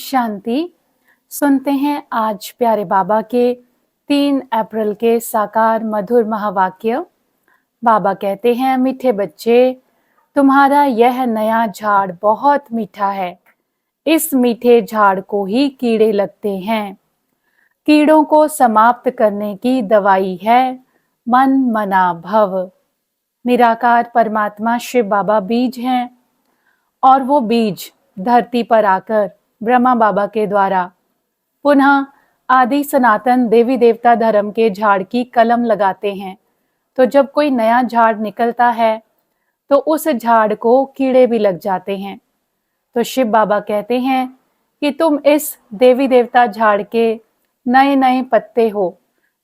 शांति। सुनते हैं आज प्यारे बाबा के 3 अप्रैल के साकार मधुर महावाक्य। बाबा कहते हैं, मीठे बच्चे, तुम्हारा यह नया झाड़ बहुत मीठा है। इस मीठे झाड़ को ही कीड़े लगते हैं। कीड़ों को समाप्त करने की दवाई है मन मना भव। निराकार परमात्मा शिव बाबा बीज हैं और वो बीज धरती पर आकर ब्रह्मा बाबा के द्वारा पुनः आदि सनातन देवी देवता धर्म के झाड़ की कलम लगाते हैं। तो जब कोई नया झाड़ निकलता है तो उस झाड़ को कीड़े भी लग जाते हैं। तो शिव बाबा कहते हैं कि तुम इस देवी देवता झाड़ के नए नए पत्ते हो।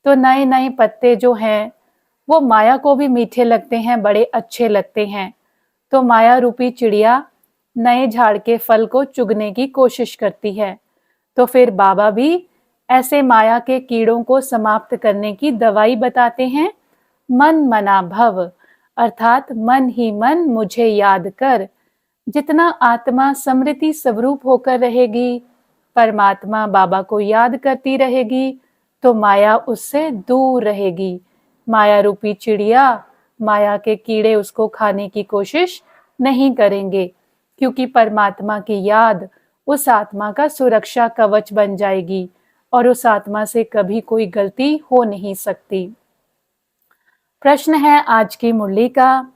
तो नए नए पत्ते जो हैं वो माया को भी मीठे लगते हैं, बड़े अच्छे लगते हैं। तो माया रूपी चिड़िया नए झाड़ के फल को चुगने की कोशिश करती है। तो फिर बाबा भी ऐसे माया के कीड़ों को समाप्त करने की दवाई बताते हैं, मन मना भव, अर्थात मन ही मन मुझे याद कर। जितना आत्मा समृति स्वरूप होकर रहेगी, परमात्मा बाबा को याद करती रहेगी, तो माया उससे दूर रहेगी। माया रूपी चिड़िया, माया के कीड़े उसको खाने की कोशिश नहीं करेंगे, क्योंकि परमात्मा की याद उस आत्मा का सुरक्षा कवच बन जाएगी और उस आत्मा से कभी कोई गलती हो नहीं सकती। प्रश्न है आज की मुरली का,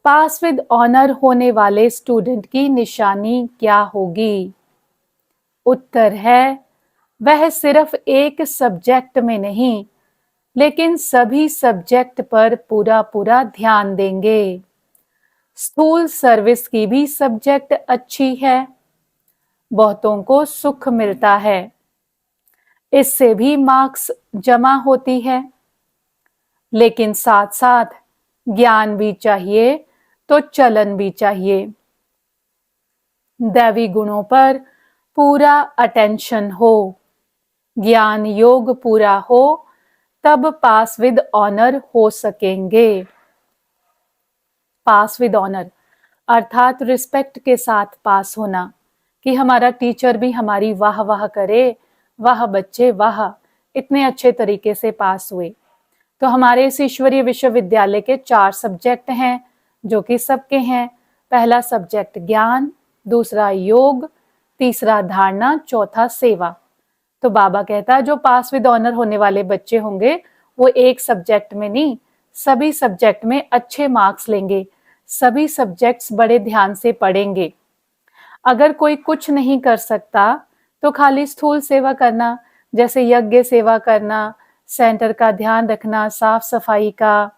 पास विद ऑनर होने वाले स्टूडेंट की निशानी क्या होगी? उत्तर है, वह सिर्फ एक सब्जेक्ट में नहीं लेकिन सभी सब्जेक्ट पर पूरा पूरा ध्यान देंगे। स्थूल सर्विस की भी सब्जेक्ट अच्छी है, बहुतों को सुख मिलता है, इससे भी मार्क्स जमा होती है। लेकिन साथ साथ ज्ञान भी चाहिए तो चलन भी चाहिए। दैवी गुणों पर पूरा अटेंशन हो, ज्ञान योग पूरा हो, तब पास विद ऑनर हो सकेंगे। पास विद ऑनर अर्थात रिस्पेक्ट के साथ पास होना, कि हमारा टीचर भी हमारी वाह वाह करे, वाह बच्चे वाह, इतने अच्छे तरीके से पास हुए। तो हमारे इस ईश्वरीय विश्वविद्यालय के 4 सब्जेक्ट हैं जो कि सबके हैं। पहला सब्जेक्ट ज्ञान, दूसरा योग, तीसरा धारणा, चौथा सेवा। तो बाबा कहता है जो पास विद ऑनर होने वाले बच्चे होंगे वो एक सब्जेक्ट में नहीं, सभी सब्जेक्ट में अच्छे मार्क्स लेंगे, सभी सब्जेक्ट्स बड़े ध्यान से पढ़ेंगे। अगर कोई कुछ नहीं कर सकता तो खाली स्थूल सेवा करना, जैसे यज्ञ सेवा करना, सेंटर का ध्यान रखना, साफ सफाई का,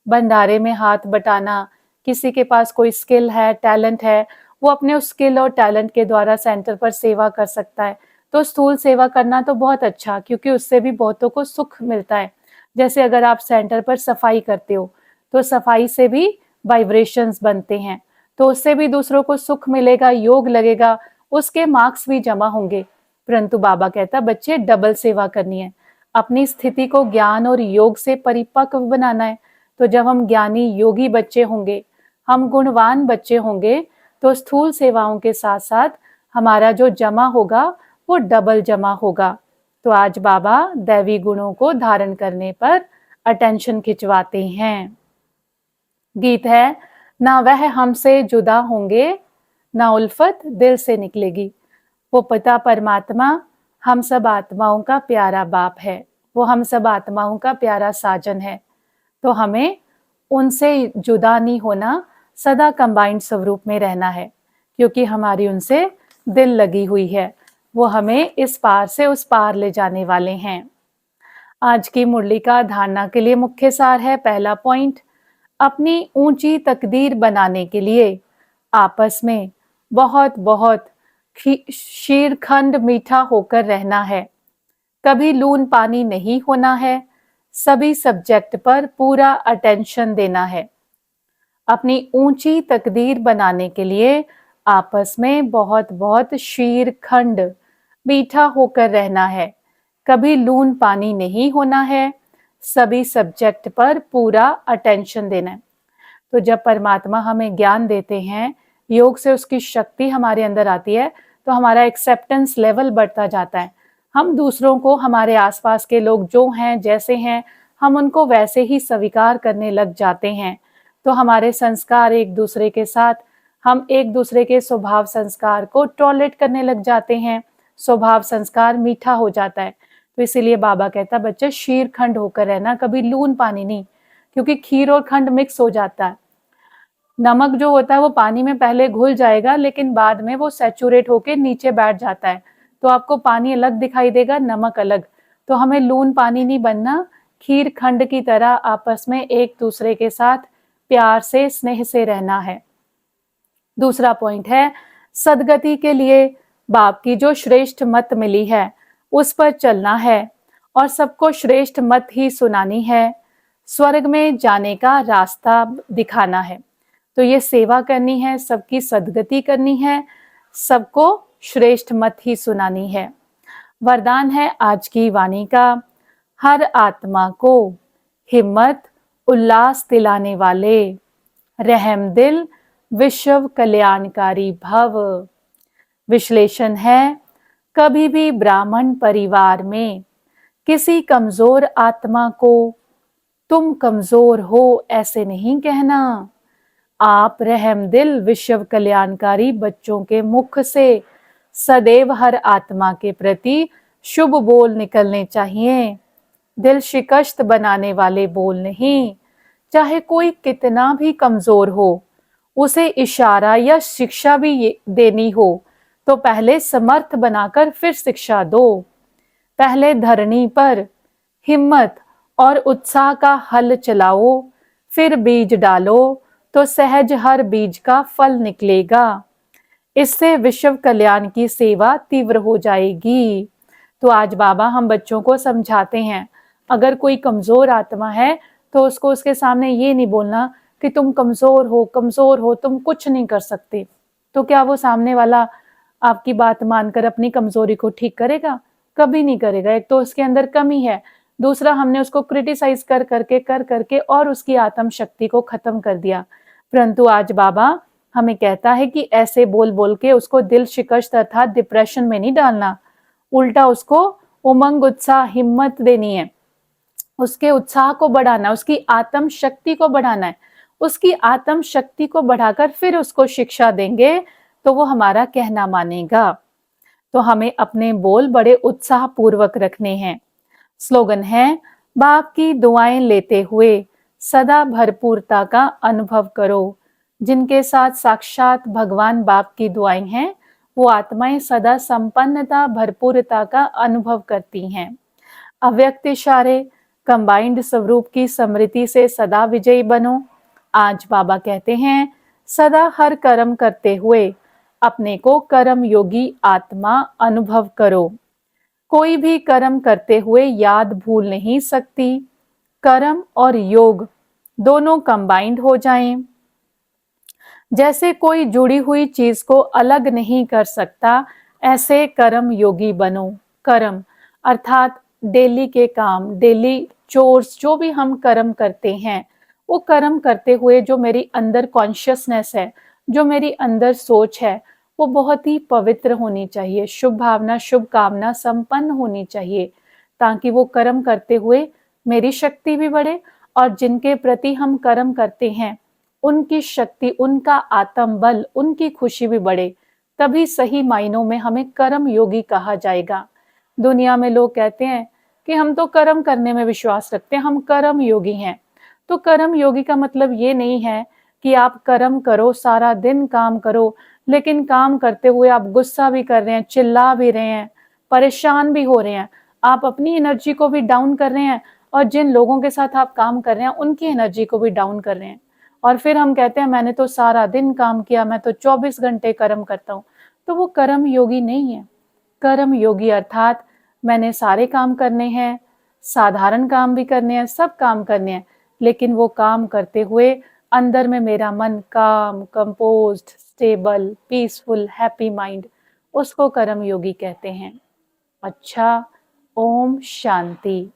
भंडारे में हाथ बटाना, किसी के पास कोई स्किल है, टैलेंट है, वो अपने उस स्किल और टैलेंट के द्वारा सेंटर पर सेवा कर सकता है। तो स्थूल सेवा करना तो बहुत अच्छा, क्योंकि उससे भी बहुतों को सुख मिलता है। जैसे अगर आप सेंटर पर सफाई करते हो तो सफाई से भी वाइब्रेशंस बनते हैं, तो उससे भी दूसरों को सुख मिलेगा, योग लगेगा, उसके मार्क्स भी जमा होंगे। परंतु बाबा कहता बच्चे डबल सेवा करनी है, अपनी स्थिति को ज्ञान और योग से परिपक्व बनाना है। तो जब हम ज्ञानी योगी बच्चे होंगे, हम गुणवान बच्चे होंगे, तो स्थूल सेवाओं के साथ साथ हमारा जो जमा होगा वो डबल जमा होगा। तो आज बाबा दैवी गुणों को धारण करने पर अटेंशन खिंचवाते हैं। गीत है, ना वह हमसे जुदा होंगे, ना उल्फत दिल से निकलेगी। वो पिता परमात्मा हम सब आत्माओं का प्यारा बाप है, वो हम सब आत्माओं का प्यारा साजन है। तो हमें उनसे जुदा नहीं होना, सदा कंबाइंड स्वरूप में रहना है, क्योंकि हमारी उनसे दिल लगी हुई है। वो हमें इस पार से उस पार ले जाने वाले हैं। आज की मुरली का धारणा के लिए मुख्य सार है, पहला पॉइंट, अपनी ऊंची तकदीर बनाने के लिए आपस में बहुत बहुत शीरखंड मीठा होकर रहना है, कभी लून पानी नहीं होना है, सभी सब्जेक्ट पर पूरा अटेंशन देना है। अपनी ऊंची तकदीर बनाने के लिए आपस में बहुत बहुत शीरखंड मीठा होकर रहना है, कभी लून पानी नहीं होना है, सभी सब्जेक्ट पर पूरा अटेंशन देना है। तो जब परमात्मा हमें ज्ञान देते हैं, योग से उसकी शक्ति हमारे अंदर आती है, तो हमारा एक्सेप्टेंस लेवल बढ़ता जाता है। हम दूसरों को, हमारे आसपास के लोग जो हैं, जैसे हैं, हम उनको वैसे ही स्वीकार करने लग जाते हैं। तो हमारे संस्कार एक दूसरे के साथ, हम एक दूसरे के स्वभाव संस्कार को टॉलरेट करने लग जाते हैं। स्वभाव संस्कार मीठा हो जाता है। तो इसीलिए बाबा कहता, बच्चे शीर खंड होकर रहना, कभी लून पानी नहीं, क्योंकि खीर और खंड मिक्स हो जाता है। नमक जो होता है वो पानी में पहले घुल जाएगा, लेकिन बाद में वो सैचुरेट होके नीचे बैठ जाता है, तो आपको पानी अलग दिखाई देगा, नमक अलग। तो हमें लून पानी नहीं बनना, खीर खंड की तरह आपस में एक दूसरे के साथ प्यार से, स्नेह से रहना है। दूसरा पॉइंट है, सदगति के लिए बाप की जो श्रेष्ठ मत मिली है उस पर चलना है और सबको श्रेष्ठ मत ही सुनानी है। स्वर्ग में जाने का रास्ता दिखाना है। तो ये सेवा करनी है, सबकी सदगति करनी है, सबको श्रेष्ठ मत ही सुनानी है। वरदान है आज की वाणी का, हर आत्मा को हिम्मत उल्लास दिलाने वाले, रहम दिल विश्व कल्याणकारी भव। विश्लेषण है, कभी भी ब्राह्मण परिवार में किसी कमजोर आत्मा को तुम कमजोर हो ऐसे नहीं कहना। आप रहम दिल विश्व कल्याणकारी बच्चों के मुख से सदैव हर आत्मा के प्रति शुभ बोल निकलने चाहिए। दिल शिकस्त बनाने वाले बोल नहीं। चाहे कोई कितना भी कमजोर हो, उसे इशारा या शिक्षा भी देनी हो तो पहले समर्थ बनाकर फिर शिक्षा दो। पहले धरनी पर हिम्मत और उत्साह का हल चलाओ, फिर बीज डालो तो सहज हर बीज का फल निकलेगा। इससे विश्व कल्याण की सेवा तीव्र हो जाएगी। तो आज बाबा हम बच्चों को समझाते हैं, अगर कोई कमजोर आत्मा है तो उसको उसके सामने ये नहीं बोलना कि तुम कमजोर हो, तुम कुछ नहीं कर सकते। तो क्या वो सामने वाला आपकी बात मानकर अपनी कमजोरी को ठीक करेगा? कभी नहीं करेगा। एक तो उसके अंदर कमी है, दूसरा हमने उसको क्रिटिसाइज कर करके और उसकी आत्म शक्ति को खत्म कर दिया। परंतु आज बाबा हमें कहता है कि ऐसे बोल बोल के उसको दिल शिकस्त अर्थात डिप्रेशन में नहीं डालना, उल्टा उसको उमंग, उत्साह, हिम्मत देनी है, उसके उत्साह को बढ़ाना, उसकी आत्म शक्ति को बढ़ाना है। उसकी आत्म शक्ति को बढ़ाकर फिर उसको शिक्षा देंगे तो वो हमारा कहना मानेगा। तो हमें अपने बोल बड़े उत्साह पूर्वक रखने हैं। स्लोगन है, बाप की दुआएं लेते हुए सदा भरपूरता का अनुभव करो। जिनके साथ साक्षात भगवान बाप की दुआएं हैं, वो आत्माएं सदा संपन्नता, भरपूरता का अनुभव करती हैं। अव्यक्त इशारे कंबाइंड स्वरूप की स्मृति से सदा विजयी बनो। आज बाबा कहते हैं, सदा हर कर्म करते हुए अपने को कर्म योगी आत्मा अनुभव करो। कोई भी कर्म करते हुए याद भूल नहीं सकती। कर्म और योग दोनों कंबाइंड हो जाएं। जैसे कोई जुड़ी हुई चीज को अलग नहीं कर सकता, ऐसे कर्म योगी बनो। कर्म अर्थात डेली के काम, डेली चोर्स, जो भी हम कर्म करते हैं, वो कर्म करते हुए जो मेरी अंदर कॉन्शियसनेस है, जो मेरी अंदर सोच है, वो बहुत ही पवित्र होनी चाहिए, शुभ भावना, शुभ कामना संपन्न होनी चाहिए, ताकि वो कर्म करते हुए मेरी शक्ति भी बढ़े और जिनके प्रति हम कर्म करते हैं उनकी शक्ति, उनका आत्म बल, उनकी खुशी भी बढ़े। तभी सही मायनों में हमें कर्म योगी कहा जाएगा। दुनिया में लोग कहते हैं कि हम तो कर्म करने में विश्वास रखते हैं, हम कर्म योगी हैं। तो कर्म योगी का मतलब ये नहीं है कि आप कर्म करो, सारा दिन काम करो, लेकिन काम करते हुए आप गुस्सा भी कर रहे हैं, चिल्ला भी रहे हैं, परेशान भी हो रहे हैं, आप अपनी एनर्जी को भी डाउन कर रहे हैं और जिन लोगों के साथ आप काम कर रहे हैं उनकी एनर्जी को भी डाउन कर रहे हैं। और फिर हम कहते हैं मैंने तो सारा दिन काम किया, मैं तो 24 घंटे कर्म करता हूँ। तो वो कर्म योगी नहीं है। कर्म योगी अर्थात मैंने सारे काम करने हैं, साधारण काम भी करने हैं, सब काम करने हैं, लेकिन वो काम करते हुए अंदर में मेरा मन काम, composed, stable, peaceful, happy mind, उसको कर्म योगी कहते हैं। अच्छा, ओम शांति।